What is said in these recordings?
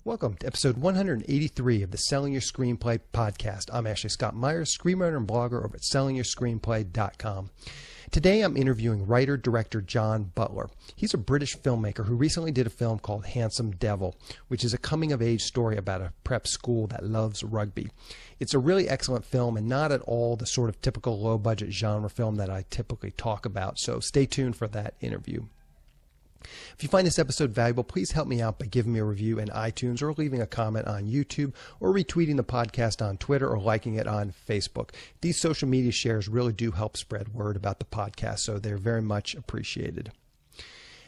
Welcome to episode 183 of the Selling Your Screenplay podcast. I'm Ashley Scott Myers, screenwriter and blogger over at sellingyourscreenplay.com. Today I'm interviewing writer-director John Butler. He's a British filmmaker who recently did a film called Handsome Devil, which is a coming-of-age story about a prep school that loves rugby. It's a really excellent film and not at all the sort of typical low-budget genre film that I typically talk about, so stay tuned for that interview. If you find this episode valuable, please help me out by giving me a review in iTunes or leaving a comment on YouTube or retweeting the podcast on Twitter or liking it on Facebook. These social media shares really do help spread word about the podcast, so they're very much appreciated.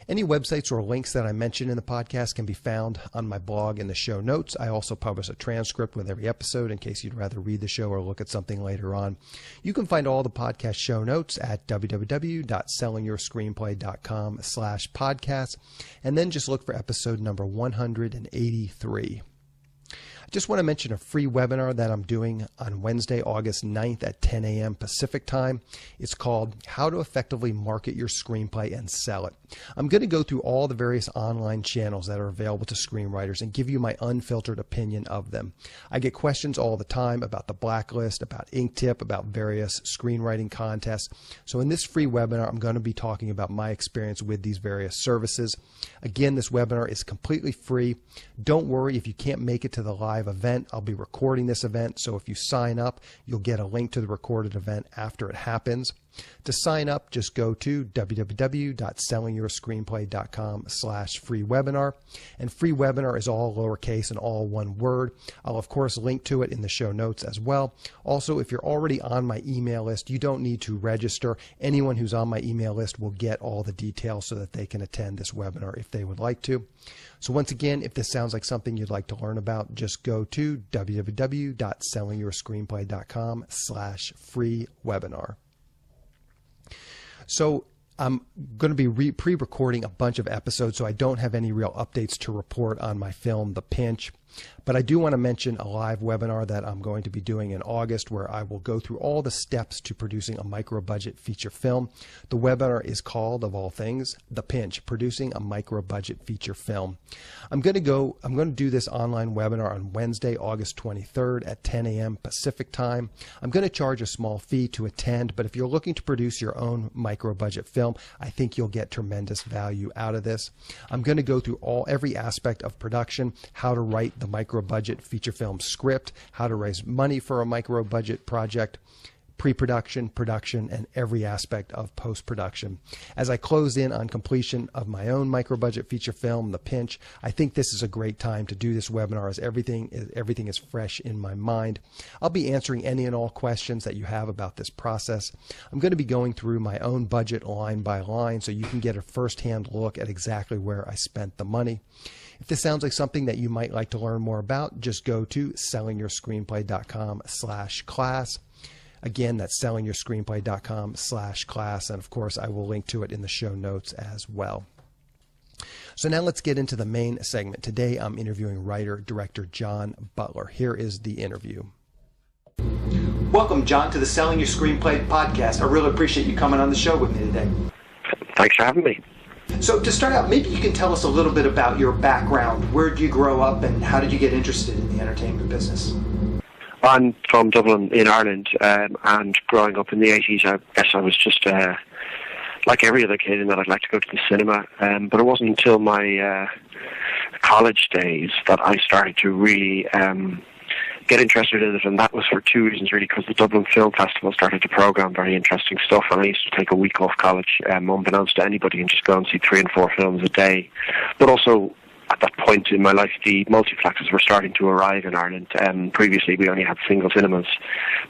Any websites or links that I mention in the podcast can be found on my blog in the show notes. I also publish a transcript with every episode in case you'd rather read the show or look at something later on. You can find all the podcast show notes at www.sellingyourscreenplay.com/podcast, and then just look for episode number 183. I just want to mention a free webinar that I'm doing on Wednesday, August 9th at 10 a.m. Pacific time. It's called How to Effectively Market Your Screenplay and Sell It. I'm going to go through all the various online channels that are available to screenwriters and give you my unfiltered opinion of them. I get questions all the time about the blacklist, about Inktip, about various screenwriting contests. So in this free webinar, I'm going to be talking about my experience with these various services. Again, this webinar is completely free. Don't worry if you can't make it to the live event. I'll be recording this event, so if you sign up, you'll get a link to the recorded event after it happens. To sign up, just go to www.sellingyourscreenplay.com/free webinar. And free webinar is all lowercase and all one word. I'll, of course, link to it in the show notes as well. Also, if you're already on my email list, you don't need to register. Anyone who's on my email list will get all the details so that they can attend this webinar if they would like to. So once again, if this sounds like something you'd like to learn about, just go to www.sellingyourscreenplay.com/free webinar. So I'm going to be pre-recording a bunch of episodes, so I don't have any real updates to report on my film, The Pinch. But I do want to mention a live webinar that I'm going to be doing in August where I will go through all the steps to producing a micro-budget feature film. The webinar is called, of all things, The Pinch, Producing a Micro-Budget Feature Film. I'm going to do this online webinar on Wednesday, August 23rd at 10 a.m. Pacific time. I'm going to charge a small fee to attend, but if you're looking to produce your own micro-budget film, I think you'll get tremendous value out of this. I'm going to go through every aspect of production, how to write the micro-budget feature film script, how to raise money for a micro-budget project, pre-production, production, and every aspect of post-production. As I close in on completion of my own micro-budget feature film, The Pinch, I think this is a great time to do this webinar as everything is fresh in my mind. I'll be answering any and all questions that you have about this process. I'm going to be going through my own budget line by line so you can get a first-hand look at exactly where I spent the money. If this sounds like something that you might like to learn more about, just go to sellingyourscreenplay.com/class. Again, that's sellingyourscreenplay.com/class, and of course I will link to it in the show notes as well. So now let's get into the main segment. Today I'm interviewing writer-director John Butler. Here is the interview. Welcome, John, to the Selling Your Screenplay podcast. I really appreciate you coming on the show with me today. Thanks for having me. So to start out, maybe you can tell us a little bit about your background. Where did you grow up and how did you get interested in the entertainment business? I'm from Dublin in Ireland, and growing up in the 80s, I guess I was just like every other kid in that I'd like to go to the cinema, but it wasn't until my college days that I started to really get interested in it, and that was for two reasons really, because the Dublin Film Festival started to program very interesting stuff, and I used to take a week off college unbeknownst to anybody and just go and see 3 and 4 films a day. But also at that point in my life, the multiplexes were starting to arrive in Ireland. Previously we only had single cinemas,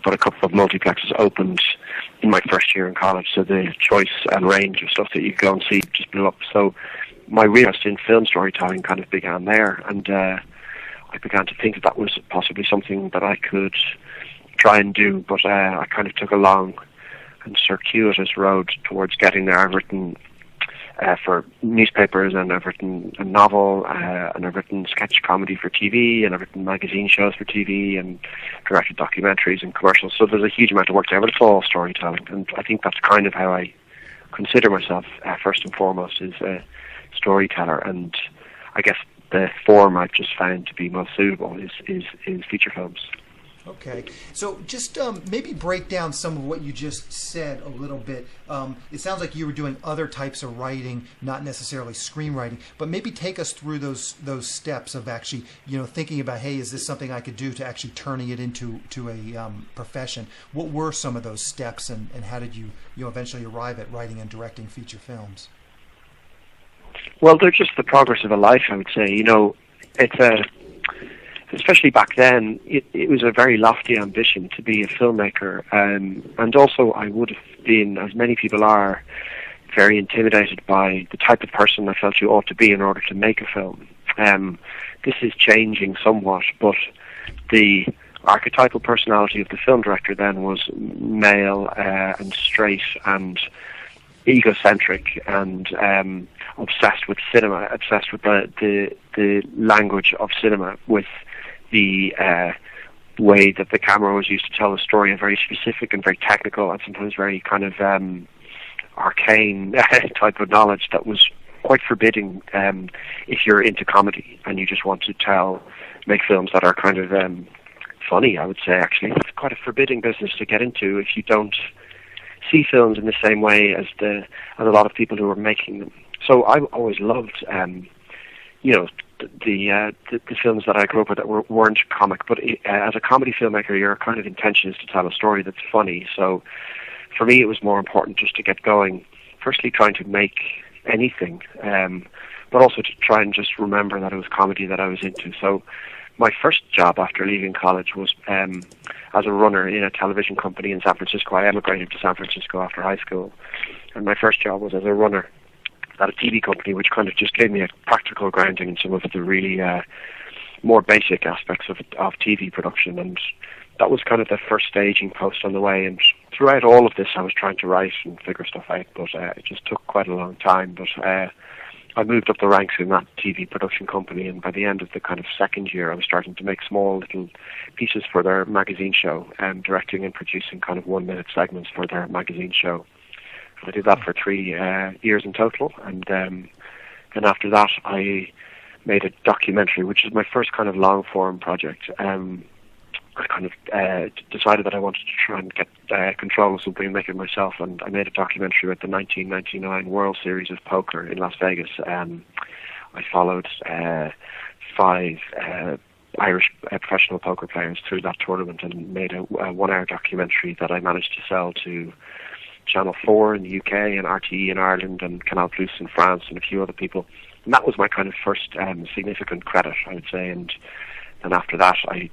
but a couple of multiplexes opened in my first year in college, so the choice and range of stuff that you could go and see just blew up. So my real interest in film storytelling kind of began there, and I began to think that was possibly something that I could try and do, but I kind of took a long and circuitous road towards getting there. I've written for newspapers, and I've written a novel, and I've written sketch comedy for TV, and I've written magazine shows for TV, and directed documentaries and commercials. So there's a huge amount of work there, but it's all storytelling, and I think that's kind of how I consider myself first and foremost, is a storyteller. And I guess the form I've just found to be most suitable is feature films. Okay, so just maybe break down some of what you just said a little bit. It sounds like you were doing other types of writing, not necessarily screenwriting, but maybe take us through those steps of actually, thinking about, hey, is this something I could do, to actually turning it into a profession. What were some of those steps, and how did you eventually arrive at writing and directing feature films? Well, they're just the progress of a life, I would say. It's especially back then, it was a very lofty ambition to be a filmmaker, and also I would have been, as many people are, very intimidated by the type of person I felt you ought to be in order to make a film. This is changing somewhat, but the archetypal personality of the film director then was male and straight and egocentric and obsessed with cinema, obsessed with the language of cinema, with the way that the camera was used to tell a story, a very specific and very technical and sometimes very kind of arcane type of knowledge that was quite forbidding if you're into comedy and you just want to make films that are kind of funny, I would say. Actually, it's quite a forbidding business to get into if you don't see films in the same way as a lot of people who are making them. So I always loved the films that I grew up with that weren't comic, but as a comedy filmmaker, your kind of intention is to tell a story that's funny. So for me, it was more important just to get going, firstly trying to make anything, but also to try and just remember that it was comedy that I was into. So my first job after leaving college was as a runner in a television company in San Francisco. I emigrated to San Francisco after high school, and my first job was as a runner at a TV company, which kind of just gave me a practical grounding in some of the really more basic aspects of TV production, and that was kind of the first staging post on the way. And throughout all of this, I was trying to write and figure stuff out, but it just took quite a long time. But I moved up the ranks in that TV production company, and by the end of the kind of second year, I was starting to make small little pieces for their magazine show, directing and producing kind of 1-minute segments for their magazine show. I did that for 3 years in total, and then after that I made a documentary, which is my first kind of long-form project. I kind of decided that I wanted to try and get control of something and make it myself, and I made a documentary with the 1999 World Series of Poker in Las Vegas. I followed 5 Irish professional poker players through that tournament and made a 1-hour documentary that I managed to sell to Channel 4 in the UK and RTE in Ireland and Canal Plus in France and a few other people. And that was my kind of first significant credit, I would say. And after that, I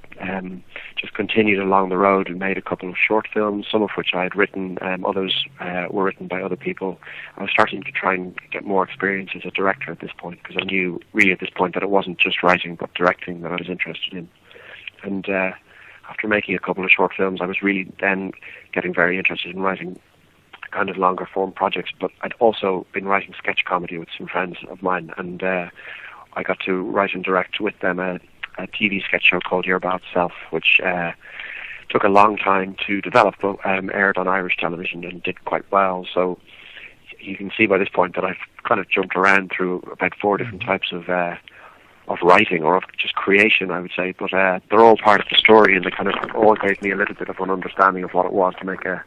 just continued along the road and made a couple of short films, some of which I had written, others were written by other people. I was starting to try and get more experience as a director at this point, because I knew really at this point that it wasn't just writing but directing that I was interested in. And after making a couple of short films, I was really then getting very interested in writing kind of longer form projects, but I'd also been writing sketch comedy with some friends of mine, and I got to write and direct with them a TV sketch show called Your Bad Self, which took a long time to develop, but aired on Irish television and did quite well. So you can see by this point that I've kind of jumped around through about 4 different types of writing, or of just creation, I would say, but they're all part of the story, and they kind of all gave me a little bit of an understanding of what it was to make a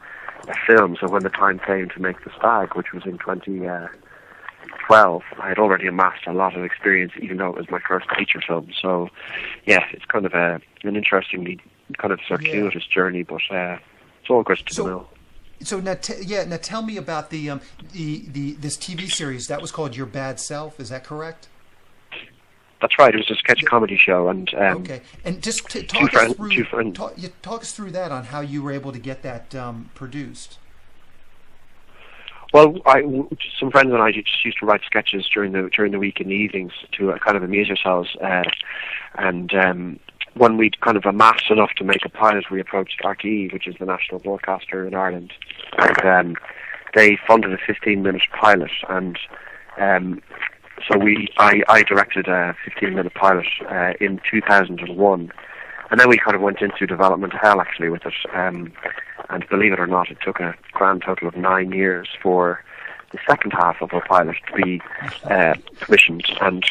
film. So when the time came to make The Stag, which was in 2012, I had already amassed a lot of experience, even though it was my first feature film. So yeah, it's kind of an interestingly kind of circuitous journey, but it's all grist to the mill. So now, now tell me about this TV series that was called Your Bad Self. Is that correct? That's right. It was a sketch comedy show, and okay. And just talk us through that, on how you were able to get that produced. Well, some friends and I just used to write sketches during the week in the evenings to kind of amuse ourselves. And when we'd kind of amassed enough to make a pilot, we approached RTE, which is the national broadcaster in Ireland, and they funded a 15-minute pilot. And so I directed a 15-minute pilot in 2001. And then we kind of went into development hell, actually, with it. And believe it or not, it took a grand total of 9 years for the second half of our pilot to be commissioned. And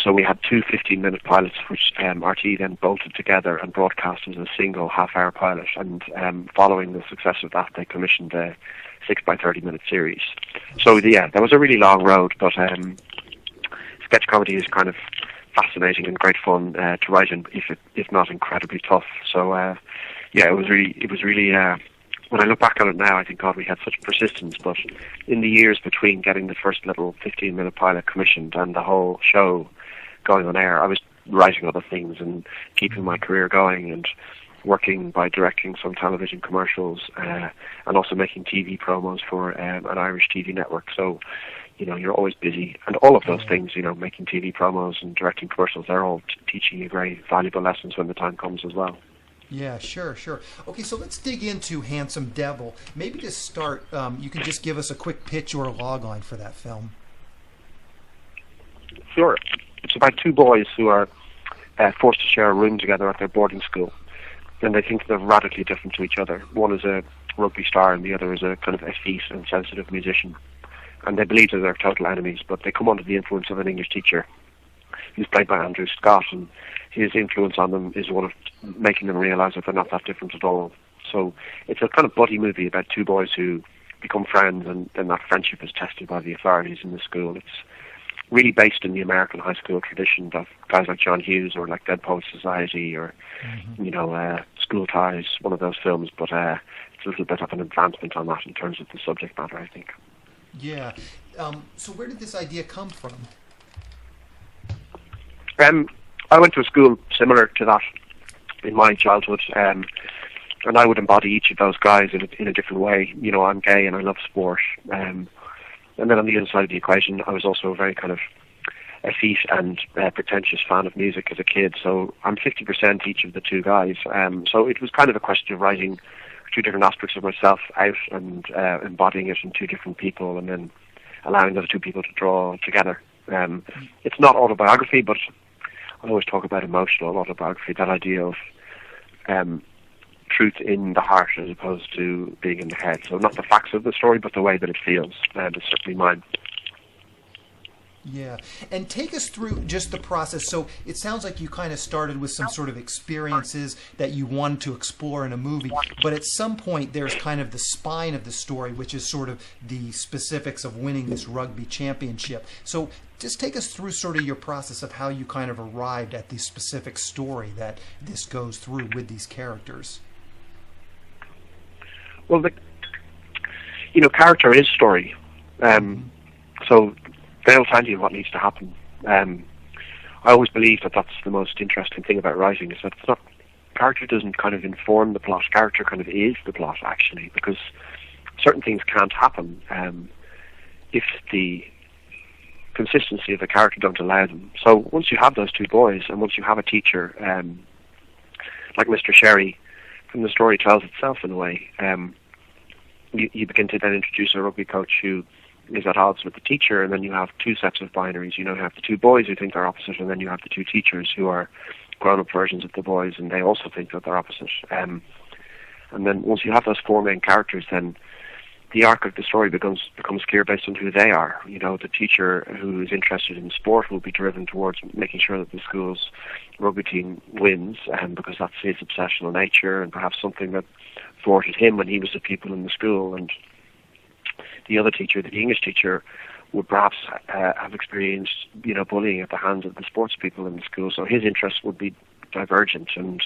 So we had two 15-minute pilots, which RT then bolted together and broadcast as a single half-hour pilot. And following the success of that, they commissioned a 6 by 30-minute series. So yeah, that was a really long road, but sketch comedy is kind of fascinating and great fun to write, and if not incredibly tough. So yeah, it was really. When I look back on it now, I think, God, we had such persistence. But in the years between getting the first little 15-minute pilot commissioned and the whole show going on air, I was writing other things and keeping my career going and working by directing some television commercials and also making TV promos for an Irish TV network. So, you know, you're always busy. And all of those things, you know, making TV promos and directing commercials, they're all teaching you very valuable lessons when the time comes as well. Yeah, sure. Okay, so let's dig into Handsome Devil. Maybe to start, you can just give us a quick pitch or a logline for that film. Sure. It's about two boys who are forced to share a room together at their boarding school, and they think they're radically different to each other. One is a rugby star and the other is a kind of effete and sensitive musician. And they believe that they're total enemies, but they come under the influence of an English teacher who's played by Andrew Scott, and his influence on them is one of making them realise that they're not that different at all. So it's a kind of buddy movie about two boys who become friends, and then that friendship is tested by the authorities in the school. It's really based in the American high school tradition of guys like John Hughes or like Dead Poets Society or, you know, School Ties, one of those films, but it's a little bit of an advancement on that in terms of the subject matter, I think. Yeah. So where did this idea come from? I went to a school similar to that in my childhood, and I would embody each of those guys in a different way. You know, I'm gay and I love sport. And then on the other side of the equation, I was also a very kind of effete and pretentious fan of music as a kid. So I'm 50% each of the two guys. So it was kind of a question of writing two different aspects of myself out and embodying it in two different people, and then allowing those two people to draw together. It's not autobiography, but I always talk about emotional autobiography, that idea of truth in the heart as opposed to being in the head. So not the facts of the story, but the way that it feels. It's certainly mine. Yeah, and take us through just the process. So it sounds like you kind of started with some sort of experiences that you wanted to explore in a movie, but at some point there's kind of the spine of the story, which is sort of the specifics of winning this rugby championship. So just take us through sort of your process of how you kind of arrived at the specific story that this goes through with these characters. Well, character is story. So they'll tell you what needs to happen. I always believe that that's the most interesting thing about writing, is that it's not, character doesn't kind of inform the plot. Character kind of is the plot, actually, because certain things can't happen if the consistency of the character don't allow them. So once you have those two boys, and once you have a teacher like Mr. Sherry, and the story tells itself in a way, you begin to then introduce a rugby coach who is at odds with the teacher, and then you have two sets of binaries. You know, you have the two boys who think they're opposite, and then you have the two teachers who are grown-up versions of the boys, and they also think that they're opposite. And then once you have those four main characters, then the arc of the story becomes clear based on who they are. You know, the teacher who is interested in sport will be driven towards making sure that the school's rugby team wins, because that's his obsessional nature, and perhaps something that thwarted him when he was a pupil in the school. And the other teacher, the English teacher, would perhaps have experienced, bullying at the hands of the sports people in the school, so his interests would be divergent, and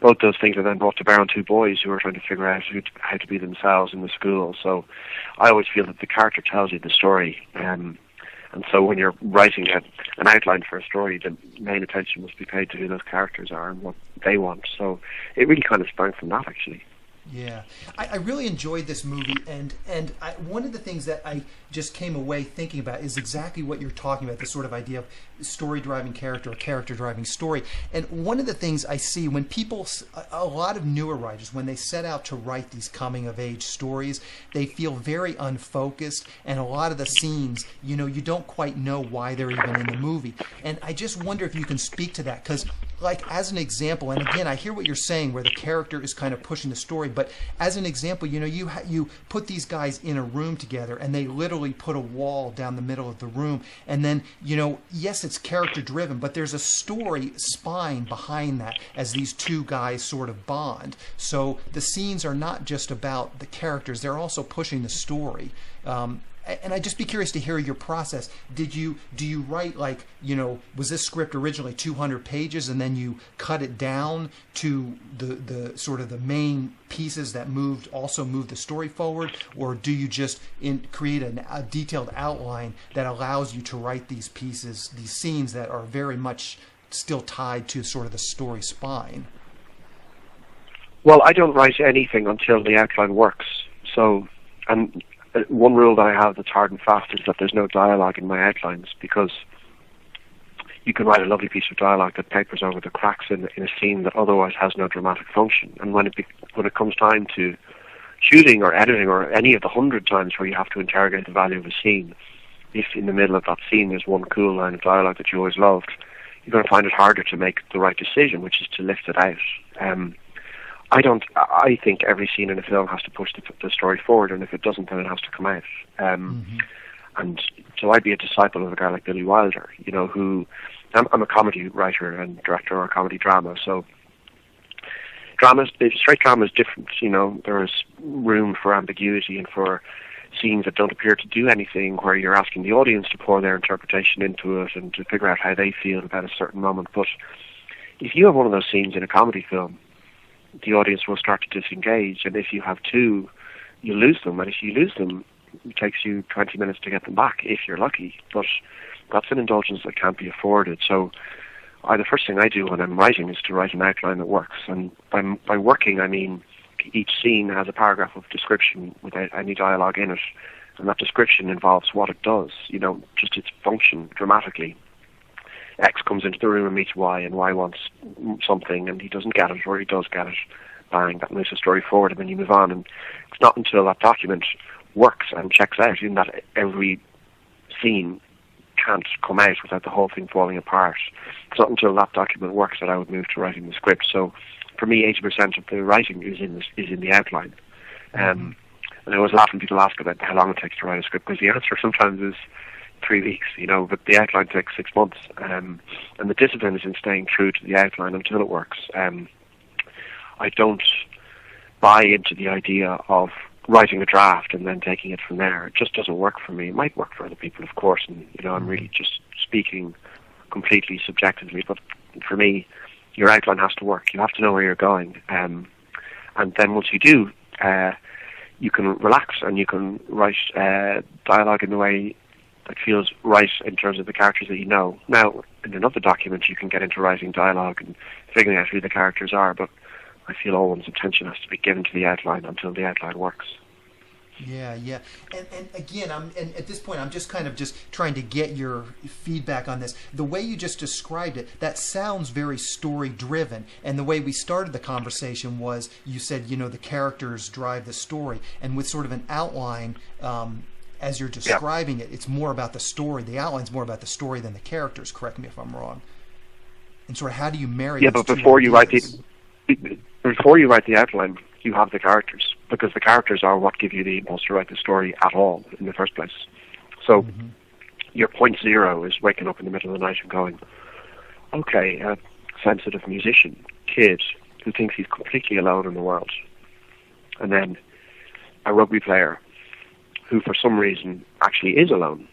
both those things are then brought to bear on two boys who are trying to figure out how to be themselves in the school. So I always feel that the character tells you the story, and so when you're writing an outline for a story, the main attention must be paid to who those characters are and what they want. So it really kind of sprang from that, actually. Yeah, I really enjoyed this movie, and one of the things that I just came away thinking about is exactly what you're talking about, this sort of idea of story-driving character or character-driving story. And one of the things I see when people, a lot of newer writers, when they set out to write these coming-of-age stories, they feel very unfocused, and a lot of the scenes, you don't quite know why they're even in the movie. And I just wonder if you can speak to that, because like as an example, and again, I hear what you're saying, where the character is kind of pushing the story. But as an example, you know, you put these guys in a room together, and they literally put a wall down the middle of the room, and then, you know, yes, it's character driven, but there's a story spine behind that as these two guys sort of bond. So the scenes are not just about the characters; they're also pushing the story. And I'd just be curious to hear your process. Do you write, like, you know, was this script originally 200 pages and then you cut it down to the sort of the main pieces that also move the story forward, or do you just create a detailed outline that allows you to write these pieces, these scenes that are very much still tied to sort of the story spine? Well, I don't write anything until the outline works. So, and one rule that I have that's hard and fast is that there's no dialogue in my outlines, because you can write a lovely piece of dialogue that papers over the cracks in a scene that otherwise has no dramatic function. And when it comes time to shooting or editing, or any of the 100 times where you have to interrogate the value of a scene, if in the middle of that scene there's one cool line of dialogue that you always loved, you're going to find it harder to make the right decision, which is to lift it out. I think every scene in a film has to push the story forward, and if it doesn't, then it has to come out. And so I'd be a disciple of a guy like Billy Wilder, you know, who, I'm a comedy writer and director of a comedy drama, so straight drama is different, you know. There is room for ambiguity and for scenes that don't appear to do anything, where you're asking the audience to pour their interpretation into it and to figure out how they feel about a certain moment. But if you have one of those scenes in a comedy film, the audience will start to disengage, and if you have two, you lose them, and if you lose them, it takes you 20 minutes to get them back, if you're lucky. But that's an indulgence that can't be afforded. So the first thing I do when I'm writing is to write an outline that works, and by working I mean each scene has a paragraph of description without any dialogue in it, and that description involves what it does, you know, just its function dramatically. X comes into the room and meets Y, and Y wants something, and he doesn't get it, or he does get it. Bang, that moves the story forward, and then you move on. And it's not until that document works and checks out, in that every scene can't come out without the whole thing falling apart. It's not until that document works that I would move to writing the script. So for me, 80% of the writing is in the outline. And I always laugh when people ask about how long it takes to write a script, because the answer sometimes is 3 weeks, you know, but the outline takes 6 months. And the discipline is in staying true to the outline until it works. I don't buy into the idea of writing a draft and then taking it from there. It just doesn't work for me. It might work for other people, of course, and, you know, I'm really just speaking completely subjectively, but for me, your outline has to work. You have to know where you're going. And then once you do, you can relax and you can write dialogue in the way that feels right in terms of the characters that you know. Now, in another document, you can get into writing dialogue and figuring out who the characters are, but I feel all one's attention has to be given to the outline until the outline works. Yeah. And again, at this point, I'm just kind of just trying to get your feedback on this. The way you just described it, that sounds very story-driven. And the way we started the conversation was, you said, you know, the characters drive the story. And with sort of an outline, as you're describing it, it's more about the story. The outline's more about the story than the characters. Correct me if I'm wrong. And sort of how do you marry? Yeah, but before you write the outline, you have the characters, because the characters are what give you the impulse to write the story at all in the first place. So your point zero is waking up in the middle of the night and going, okay, a sensitive musician, kid, who thinks he's completely alone in the world. And then a rugby player who for some reason actually is alone.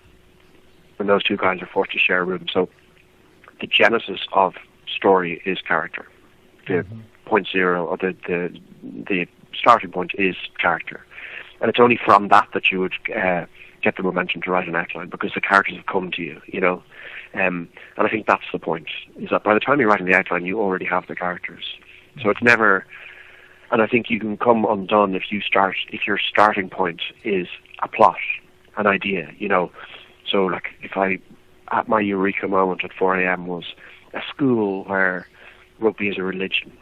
And those two guys are forced to share a room. So the genesis of story is character. The point zero, or the starting point is character. And it's only from that you would get the momentum to write an outline, because the characters have come to you, you know. And I think that's the point, is that by the time you're writing the outline, you already have the characters. So it's never... And I think you can come undone if your starting point is a plot, an idea, you know. So, like, at my eureka moment at 4 a.m. was a school where rugby is a religion.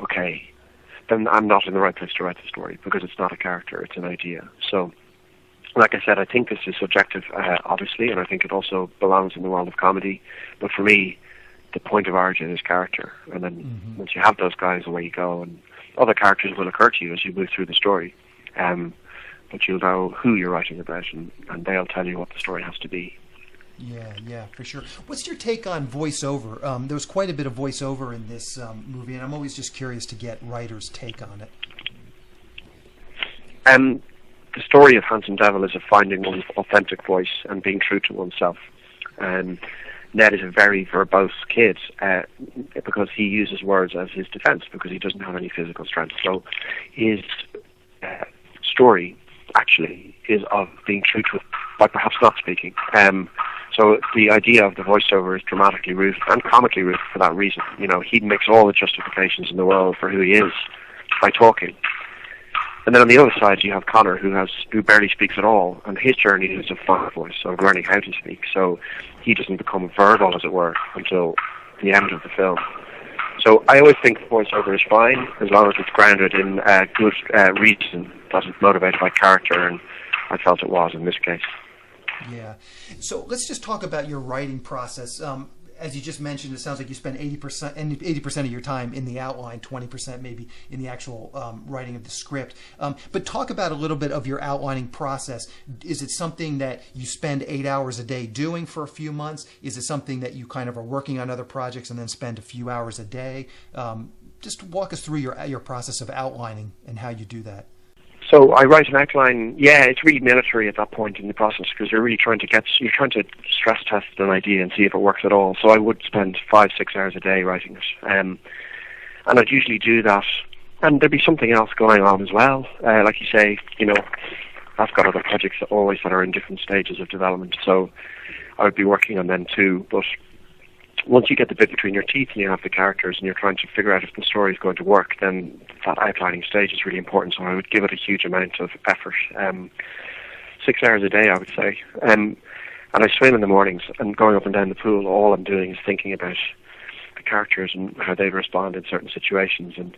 Okay, then I'm not in the right place to write the story, because it's not a character, it's an idea. So, like I said, I think this is subjective, obviously, and I think it also belongs in the world of comedy. But for me, the point of origin is character, and then once you have those guys, away you go, and other characters will occur to you as you move through the story. But you'll know who you're writing about, and they'll tell you what the story has to be. Yeah, for sure. What's your take on voiceover? There was quite a bit of voiceover in this movie, and I'm always just curious to get writers' take on it. The story of Handsome Devil is of finding one's authentic voice and being true to oneself. Ned is a very verbose kid because he uses words as his defense because he doesn't have any physical strength. So his story actually is of being true to it by perhaps not speaking. So the idea of the voiceover is dramatically rooted and comically rooted for that reason. You know, he makes all the justifications in the world for who he is by talking. And then on the other side, you have Connor, who barely speaks at all, and his journey is a fine voice of learning how to speak. So he doesn't become verbal, as it were, until the end of the film. So I always think voiceover is fine as long as it's grounded in good reason that it's motivated by character, and I felt it was in this case. Yeah. So let's just talk about your writing process. As you just mentioned, it sounds like you spend 80% of your time in the outline, 20% maybe in the actual writing of the script. But talk about a little bit of your outlining process. Is it something that you spend 8 hours a day doing for a few months? Is it something that you kind of are working on other projects and then spend a few hours a day? Just walk us through your process of outlining and how you do that. So I write an outline. Yeah, it's really military at that point in the process because you're really trying to stress test an idea and see if it works at all. So I would spend 5-6 hours a day writing it, and I'd usually do that. And there'd be something else going on as well. Like you say, you know, I've got other projects that are in different stages of development. So I would be working on them too. But once you get the bit between your teeth and you have the characters and you're trying to figure out if the story is going to work, then that outlining stage is really important. So I would give it a huge amount of effort. 6 hours a day, I would say. And I swim in the mornings, and going up and down the pool, all I'm doing is thinking about the characters and how they respond in certain situations. And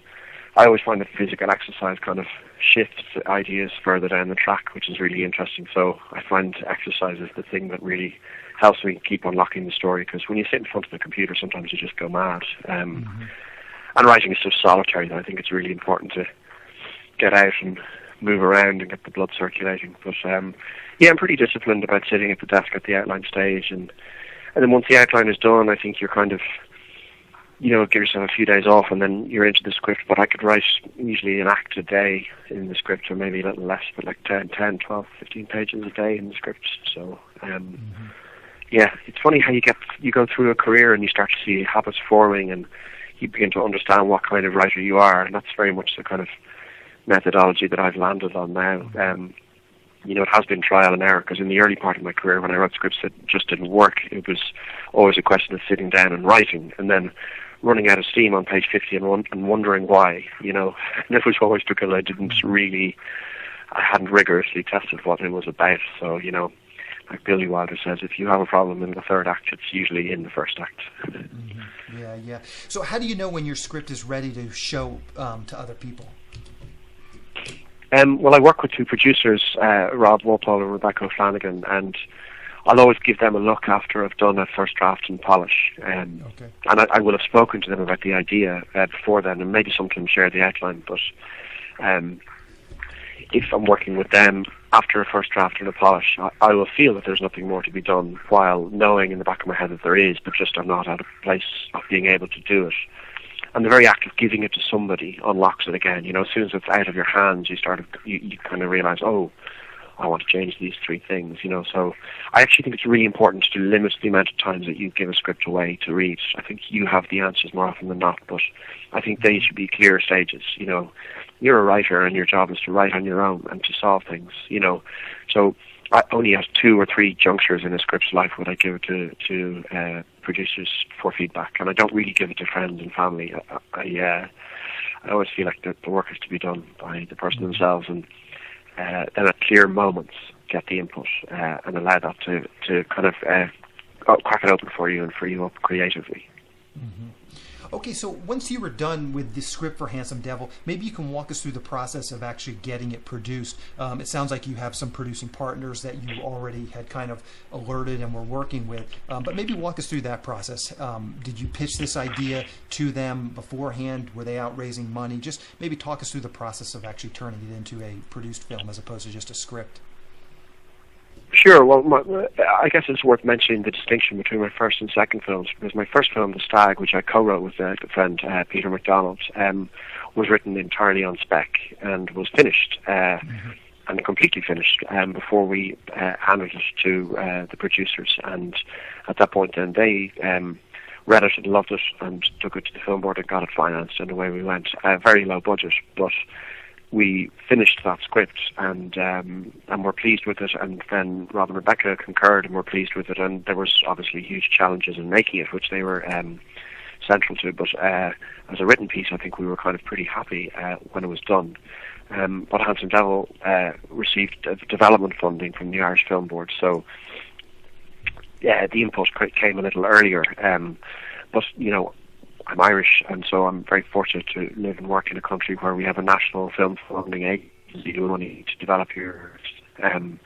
I always find that physical exercise kind of shifts ideas further down the track, which is really interesting. So I find exercise is the thing that really helps me keep unlocking the story, because when you sit in front of the computer, sometimes you just go mad. And writing is so solitary that I think it's really important to get out and move around and get the blood circulating. But yeah, I'm pretty disciplined about sitting at the desk at the outline stage, and then once the outline is done, I think you're kind of, you know, give yourself a few days off and then you're into the script. But I could write usually an act a day in the script, or maybe a little less, but like 10, 12, 15 pages a day in the script. So yeah, it's funny how you go through a career and you start to see habits forming, and you begin to understand what kind of writer you are, and that's very much the kind of methodology that I've landed on now. You know, it has been trial and error, because in the early part of my career, when I wrote scripts that just didn't work, it was always a question of sitting down and writing, and then running out of steam on page 50 and wondering why, you know. And it was always because I hadn't rigorously tested what it was about. So, you know, like Billy Wilder says, if you have a problem in the third act, it's usually in the first act. Yeah. So how do you know when your script is ready to show to other people? Well, I work with two producers, Rob Walpole and Rebecca O'Flanagan, and I'll always give them a look after I've done a first draft and polish. And I will have spoken to them about the idea before then, and maybe sometimes share the outline. But if I'm working with them after a first draft and a polish, I will feel that there's nothing more to be done, while knowing in the back of my head that there is, but just I'm not at a place of being able to do it. And the very act of giving it to somebody unlocks it again. You know, as soon as it's out of your hands, you kind of realize, oh, I want to change these 3 things, you know. So I actually think it's really important to limit the amount of times that you give a script away to read. I think you have the answers more often than not, but I think they should be clear stages, you know. You're a writer, and your job is to write on your own and to solve things, you know. So I only at 2 or 3 junctures in a script's life would I give it to producers for feedback, and I don't really give it to friends and family. I always feel like the work is to be done by the person themselves, and then at clear moments get the input and allow that to kind of crack it open for you and free you up creatively. Okay, so once you were done with the script for Handsome Devil, maybe you can walk us through the process of actually getting it produced. It sounds like you have some producing partners that you already had kind of alerted and were working with, but maybe walk us through that process. Did you pitch this idea to them beforehand? Were they out raising money? Just maybe talk us through the process of actually turning it into a produced film as opposed to just a script. Sure. Well, I guess it's worth mentioning the distinction between my first and second films, because my first film, The Stag, which I co-wrote with a good friend, Peter MacDonald, was written entirely on spec and was finished, and completely finished, before we handed it to the producers. And at that point then, they read it and loved it and took it to the film board and got it financed, and away we went. Very low budget, but we finished that script and were pleased with it, and then Rob and Rebecca concurred and were pleased with it, and there was obviously huge challenges in making it, which they were central to, but as a written piece I think we were kind of pretty happy when it was done. But Handsome Devil received development funding from the Irish Film Board, so yeah, the input came a little earlier, but you know, I'm Irish, and so I'm very fortunate to live and work in a country where we have a national film funding agency who money to develop here. And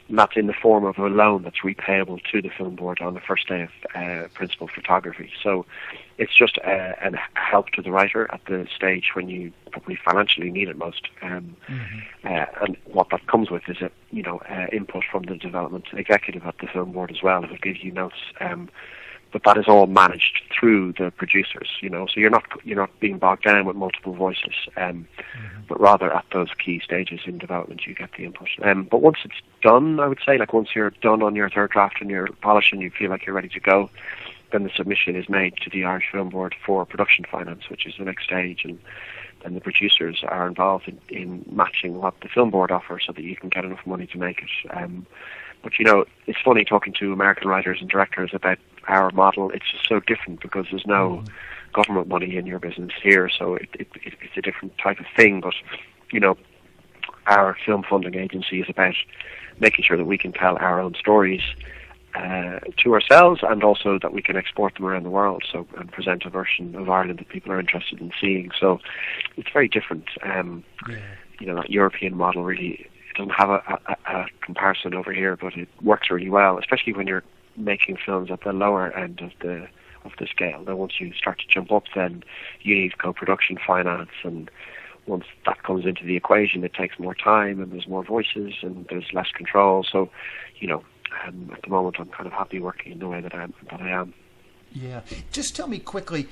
that's in the form of a loan that's repayable to the film board on the first day of principal photography. So it's just a help to the writer at the stage when you probably financially need it most. And what that comes with is input from the development executive at the film board as well, who gives you notes. But that is all managed through the producers, so you're not being bogged down with multiple voices, but rather at those key stages in development you get the input. But once it's done, I would say, like once you're done on your third draft and you're polished and you feel like you're ready to go, then the submission is made to the Irish Film Board for production finance, which is the next stage, and then the producers are involved in matching what the film board offers so that you can get enough money to make it. But it's funny talking to American writers and directors about our model. It's just so different because there's no government money in your business here, so it's a different type of thing. But our film funding agency is about making sure that we can tell our own stories to ourselves, and also that we can export them around the world, and present a version of Ireland that people are interested in seeing. So it's very different. That European model really, it doesn't have a comparison over here, but it works really well, especially when you're making films at the lower end of the scale. Now once you start to jump up, then you need co-production finance, and once that comes into the equation, it takes more time and there's more voices and there's less control. So at the moment I'm kind of happy working in the way that I am. Yeah. Just tell me quickly,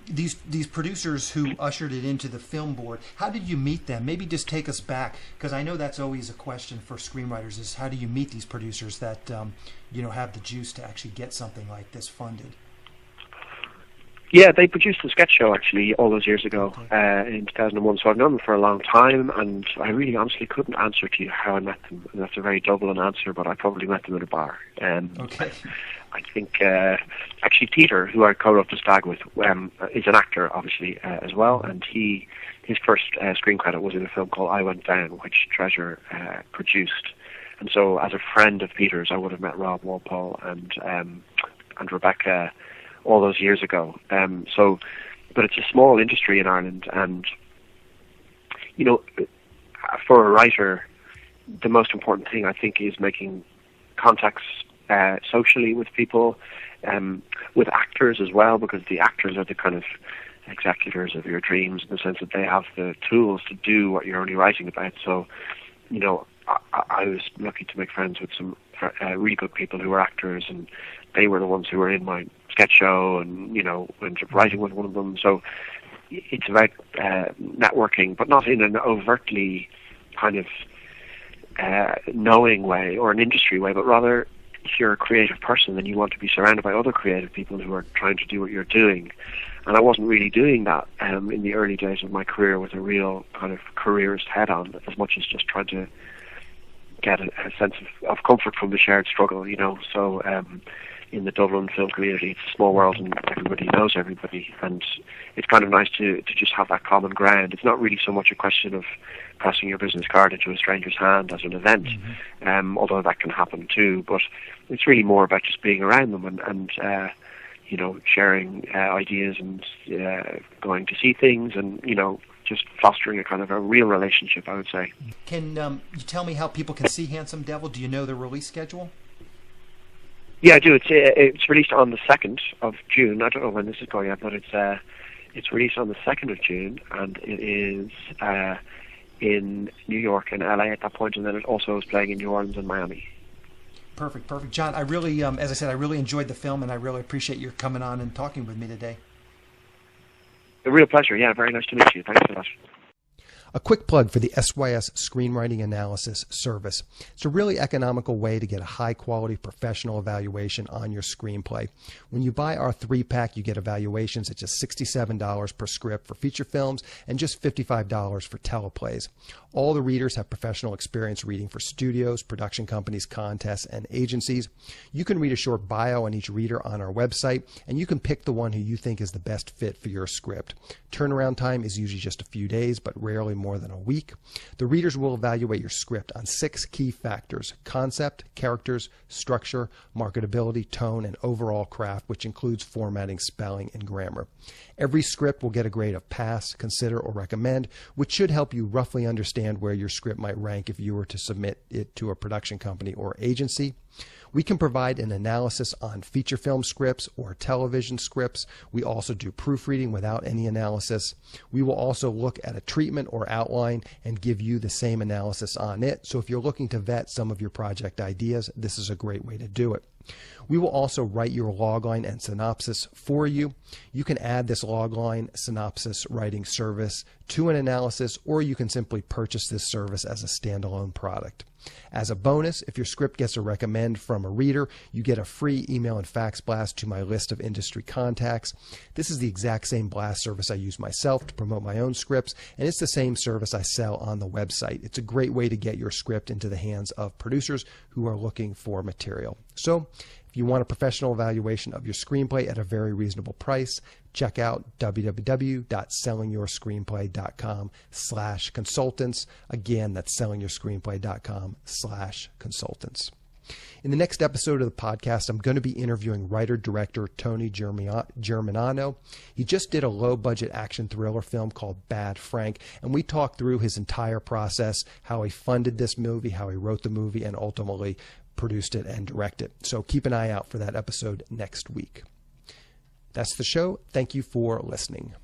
these producers who ushered it into the film board, how did you meet them? Maybe just take us back, because I know that's always a question for screenwriters, is how do you meet these producers that have the juice to actually get something like this funded? Yeah, they produced a sketch show actually all those years ago, in 2001. So I've known them for a long time, and I really honestly couldn't answer to you how I met them. And that's a very Dublin answer, but I probably met them at a bar. I think actually Peter, who I co-wrote The Stag with, is an actor obviously as well, and his first screen credit was in a film called I Went Down, which Treasure produced. And so as a friend of Peter's, I would have met Rob Walpole and Rebecca all those years ago. But it's a small industry in Ireland, and for a writer, the most important thing I think is making contacts socially with people, with actors as well, because the actors are the kind of executors of your dreams in the sense that they have the tools to do what you're only writing about. So, I was lucky to make friends with some really good people who were actors, and they were the ones who were in my sketch show, and ended up writing with one of them. So it's about networking, but not in an overtly kind of knowing way or an industry way, but rather if you're a creative person, then you want to be surrounded by other creative people who are trying to do what you're doing. And I wasn't really doing that in the early days of my career with a real kind of careerist head on, as much as just trying to get a sense of comfort from the shared struggle, So in the Dublin film community, it's a small world and everybody knows everybody, and it's kind of nice to just have that common ground. It's not really so much a question of passing your business card into a stranger's hand at an event, although that can happen too, but it's really more about just being around them and sharing ideas and going to see things, and just fostering a kind of a real relationship, I would say. Can you tell me how people can see Handsome Devil? Do you know the release schedule? Yeah, I do. It's released on the 2nd of June. I don't know when this is going out, but it's released on the 2nd of June, and it is in New York and LA at that point, and then it also is playing in New Orleans and Miami. Perfect. John, I really, as I said, I really enjoyed the film, and I really appreciate your coming on and talking with me today. A real pleasure. Yeah, very nice to meet you. Thanks for that. A quick plug for the SYS Screenwriting Analysis service. It's a really economical way to get a high-quality professional evaluation on your screenplay. When you buy our 3-pack, you get evaluations at just $67 per script for feature films and just $55 for teleplays. All the readers have professional experience reading for studios, production companies, contests, and agencies. You can read a short bio on each reader on our website, and you can pick the one who you think is the best fit for your script. Turnaround time is usually just a few days, but rarely more than a week. The readers will evaluate your script on 6 key factors: concept, characters, structure, marketability, tone, and overall craft, which includes formatting, spelling, and grammar. Every script will get a grade of pass, consider, or recommend, which should help you roughly understand where your script might rank if you were to submit it to a production company or agency. We can provide an analysis on feature film scripts or television scripts. We also do proofreading without any analysis. We will also look at a treatment or outline and give you the same analysis on it. So if you're looking to vet some of your project ideas, this is a great way to do it. We will also write your logline and synopsis for you. You can add this logline synopsis writing service to an analysis, or you can simply purchase this service as a standalone product. As a bonus, if your script gets a recommend from a reader, you get a free email and fax blast to my list of industry contacts. This is the exact same blast service I use myself to promote my own scripts, and it's the same service I sell on the website. It's a great way to get your script into the hands of producers who are looking for material. So, if you want a professional evaluation of your screenplay at a very reasonable price, check out www.sellingyourscreenplay.com/consultants. Again, that's sellingyourscreenplay.com/consultants. In the next episode of the podcast, I'm going to be interviewing writer-director Tony Germanano. He just did a low-budget action thriller film called Bad Frank, and we talked through his entire process, how he funded this movie, how he wrote the movie, and ultimately produced it and directed it. So keep an eye out for that episode next week. That's the show. Thank you for listening.